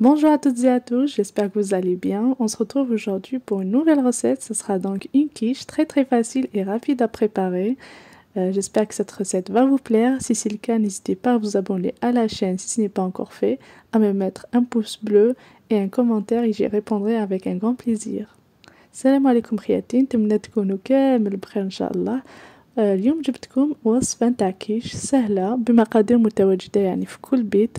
Bonjour à toutes et à tous, j'espère que vous allez bien. On se retrouve aujourd'hui pour une nouvelle recette. Ce sera donc une quiche très facile et rapide à préparer. J'espère que cette recette va vous plaire. Si c'est le cas, n'hésitez pas à vous abonner à la chaîne si ce n'est pas encore fait, à me mettre un pouce bleu et un commentaire et j'y répondrai avec un grand plaisir. السلام عليكم خياتي، نتمنى تكونوا كامل بخير ان شاء الله. اليوم جبتكم وصفة نتاع كيش سهلة بمقادير متواجدة يعني في كل بيت.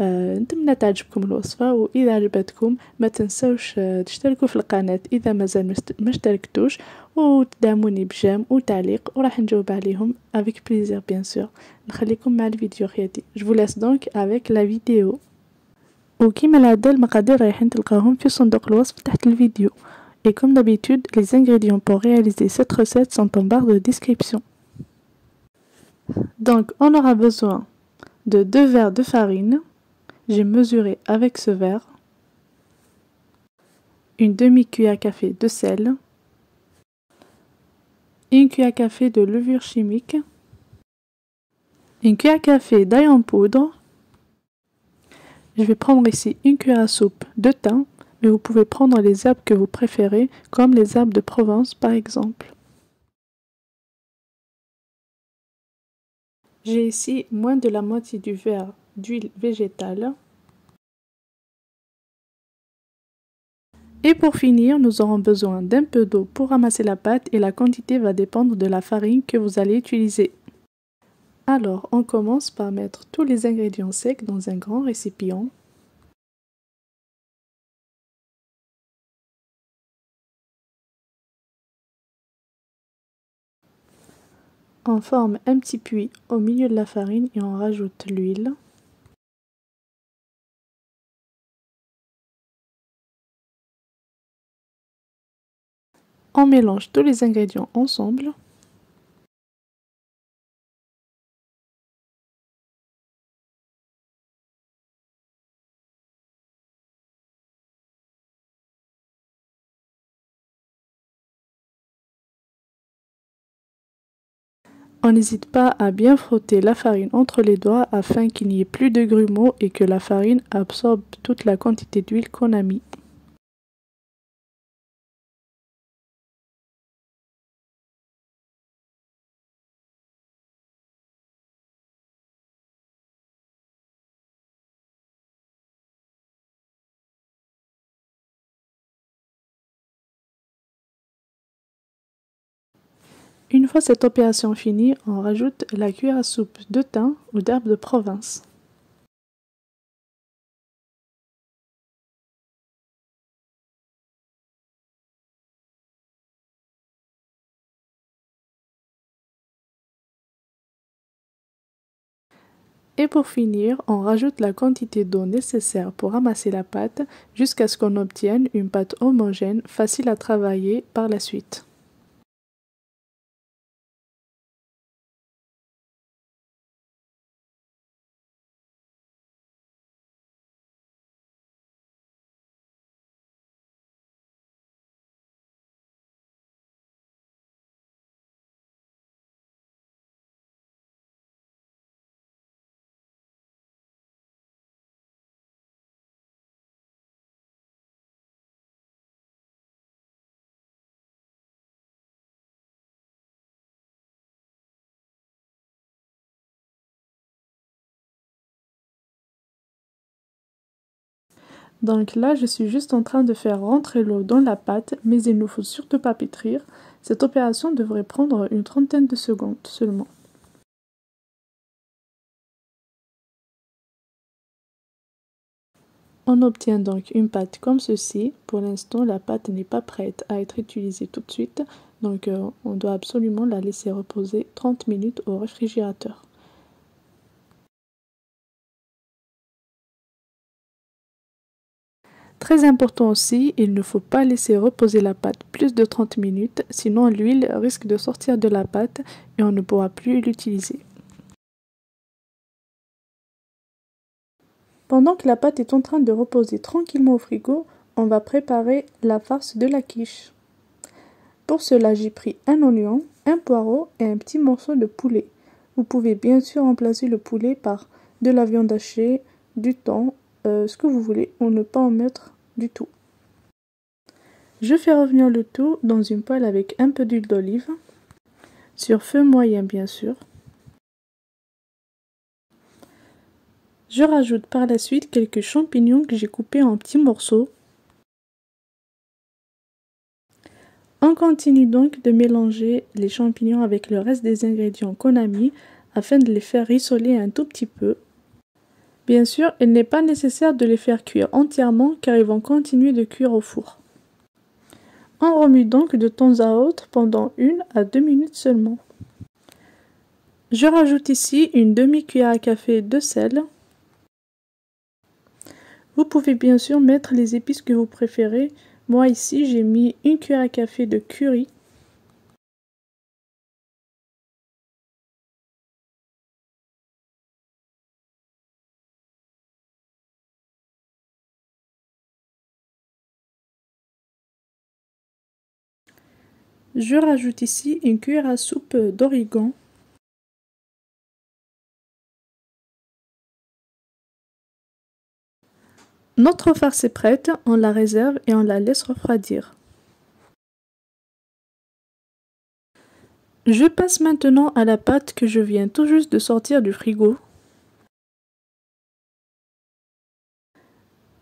نتمنى تعجبكم الوصفة، وإذا عجبتكم ما تنسوش تشتركوا في القناة إذا مازال ما اشتركتوش، وتدعموني بجيم وتعليق وراح نجاوب عليهم avec plaisir bien sûr. نخليكم مع الفيديو خياتي. Je vous laisse donc avec la vidéo. وكيما العادة المقادير رايحين تلقاهم في صندوق الوصف تحت الفيديو. Et comme d'habitude, les ingrédients pour réaliser cette recette sont en barre de description. Donc, on aura besoin de 2 verres de farine. J'ai mesuré avec ce verre. Une demi-cuillère à café de sel. Une cuillère à café de levure chimique. Une cuillère à café d'ail en poudre. Je vais prendre ici une cuillère à soupe de thym. Mais vous pouvez prendre les herbes que vous préférez, comme les herbes de Provence par exemple. J'ai ici moins de la moitié du verre d'huile végétale. Et pour finir, nous aurons besoin d'un peu d'eau pour ramasser la pâte et la quantité va dépendre de la farine que vous allez utiliser. Alors, on commence par mettre tous les ingrédients secs dans un grand récipient. On forme un petit puits au milieu de la farine et on rajoute l'huile. On mélange tous les ingrédients ensemble. On n'hésite pas à bien frotter la farine entre les doigts afin qu'il n'y ait plus de grumeaux et que la farine absorbe toute la quantité d'huile qu'on a mis. Une fois cette opération finie, on rajoute la cuillère à soupe de thym ou d'herbes de Provence. Et pour finir, on rajoute la quantité d'eau nécessaire pour ramasser la pâte jusqu'à ce qu'on obtienne une pâte homogène, facile à travailler par la suite. Donc là, je suis juste en train de faire rentrer l'eau dans la pâte, mais il ne faut surtout pas pétrir. Cette opération devrait prendre une trentaine de secondes seulement. On obtient donc une pâte comme ceci. Pour l'instant, la pâte n'est pas prête à être utilisée tout de suite, donc on doit absolument la laisser reposer 30 minutes au réfrigérateur. Très important aussi, il ne faut pas laisser reposer la pâte plus de 30 minutes, sinon l'huile risque de sortir de la pâte et on ne pourra plus l'utiliser. Pendant que la pâte est en train de reposer tranquillement au frigo, on va préparer la farce de la quiche. Pour cela, j'ai pris un oignon, un poireau et un petit morceau de poulet. Vous pouvez bien sûr remplacer le poulet par de la viande hachée, du thon ce que vous voulez ou ne pas en mettre du tout. Je fais revenir le tout dans une poêle avec un peu d'huile d'olive, sur feu moyen bien sûr. Je rajoute par la suite quelques champignons que j'ai coupés en petits morceaux. On continue donc de mélanger les champignons avec le reste des ingrédients qu'on a mis afin de les faire rissoler un tout petit peu. Bien sûr, il n'est pas nécessaire de les faire cuire entièrement car ils vont continuer de cuire au four. On remue donc de temps à autre pendant 1 à 2 minutes seulement. Je rajoute ici une demi-cuillère à café de sel. Vous pouvez bien sûr mettre les épices que vous préférez. Moi ici j'ai mis 1 cuillère à café de curry. Je rajoute ici 1 cuillère à soupe d'origan. Notre farce est prête, on la réserve et on la laisse refroidir. Je passe maintenant à la pâte que je viens tout juste de sortir du frigo.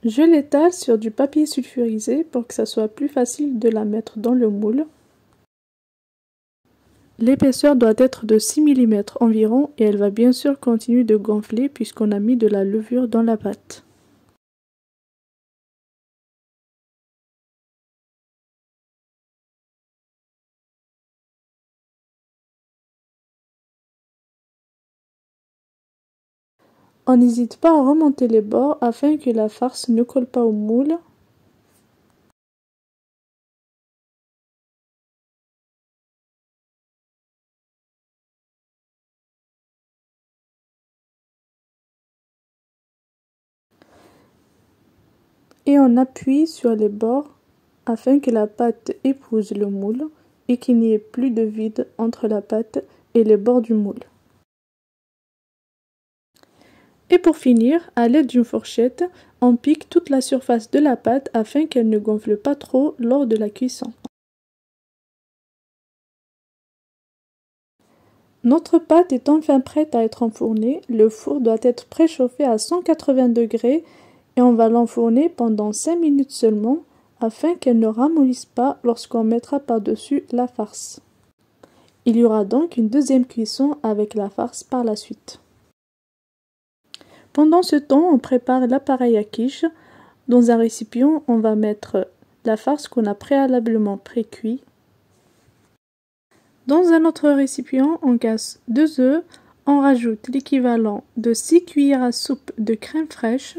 Je l'étale sur du papier sulfurisé pour que ça soit plus facile de la mettre dans le moule. L'épaisseur doit être de 6 mm environ et elle va bien sûr continuer de gonfler puisqu'on a mis de la levure dans la pâte. On n'hésite pas à remonter les bords afin que la farce ne colle pas au moule. Et on appuie sur les bords afin que la pâte épouse le moule et qu'il n'y ait plus de vide entre la pâte et les bords du moule. Et pour finir, à l'aide d'une fourchette, on pique toute la surface de la pâte afin qu'elle ne gonfle pas trop lors de la cuisson. Notre pâte est enfin prête à être enfournée. Le four doit être préchauffé à 180 degrés et on va l'enfourner pendant 5 minutes seulement afin qu'elle ne ramollisse pas lorsqu'on mettra par-dessus la farce. Il y aura donc une deuxième cuisson avec la farce par la suite. Pendant ce temps, on prépare l'appareil à quiche. Dans un récipient, on va mettre la farce qu'on a préalablement pré-cuit. Dans un autre récipient, on casse 2 œufs, on rajoute l'équivalent de 6 cuillères à soupe de crème fraîche.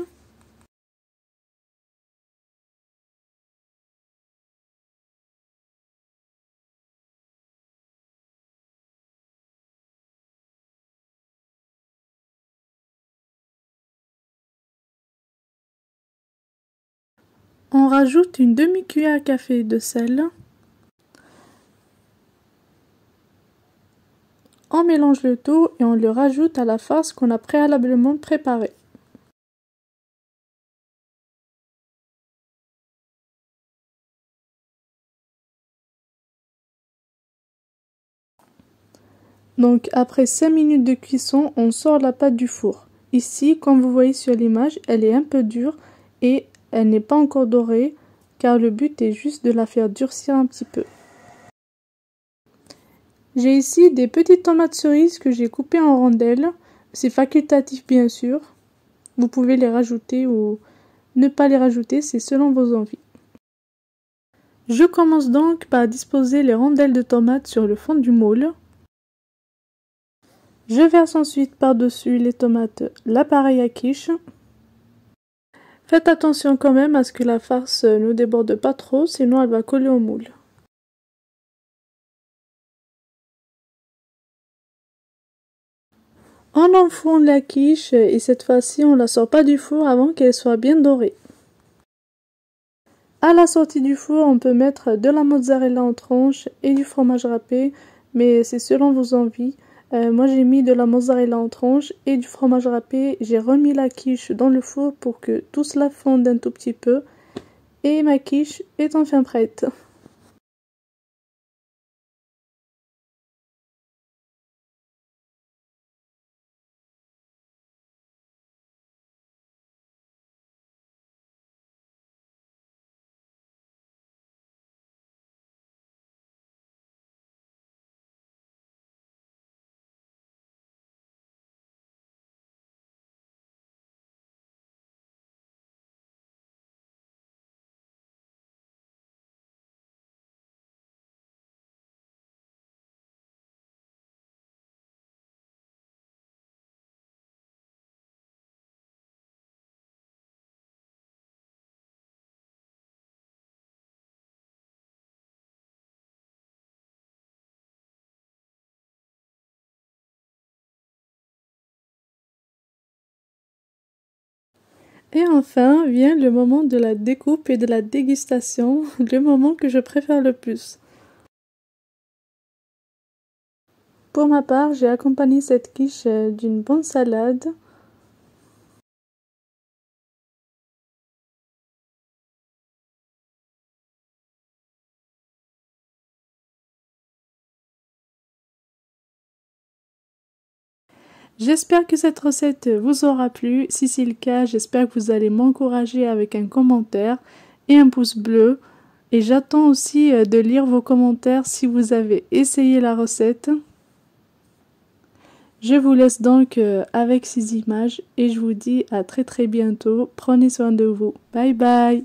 On rajoute une demi-cuillère à café de sel. On mélange le tout et on le rajoute à la farce qu'on a préalablement préparée. Donc après 5 minutes de cuisson, on sort la pâte du four. Ici, comme vous voyez sur l'image, elle est un peu dure et elle n'est pas encore dorée car le but est juste de la faire durcir un petit peu. J'ai ici des petites tomates cerises que j'ai coupées en rondelles. C'est facultatif bien sûr. Vous pouvez les rajouter ou ne pas les rajouter, c'est selon vos envies. Je commence donc par disposer les rondelles de tomates sur le fond du moule. Je verse ensuite par-dessus les tomates l'appareil à quiche. Faites attention quand même à ce que la farce ne déborde pas trop, sinon elle va coller au moule. On enfourne la quiche et cette fois-ci on ne la sort pas du four avant qu'elle soit bien dorée. À la sortie du four, on peut mettre de la mozzarella en tranches et du fromage râpé, mais c'est selon vos envies. Moi j'ai mis de la mozzarella en tranches et du fromage râpé. J'ai remis la quiche dans le four pour que tout cela fonde un tout petit peu. Et ma quiche est enfin prête. Et enfin vient le moment de la découpe et de la dégustation, le moment que je préfère le plus. Pour ma part, j'ai accompagné cette quiche d'une bonne salade. J'espère que cette recette vous aura plu. Si c'est le cas, j'espère que vous allez m'encourager avec un commentaire et un pouce bleu. Et j'attends aussi de lire vos commentaires si vous avez essayé la recette. Je vous laisse donc avec ces images et je vous dis à très bientôt. Prenez soin de vous. Bye bye.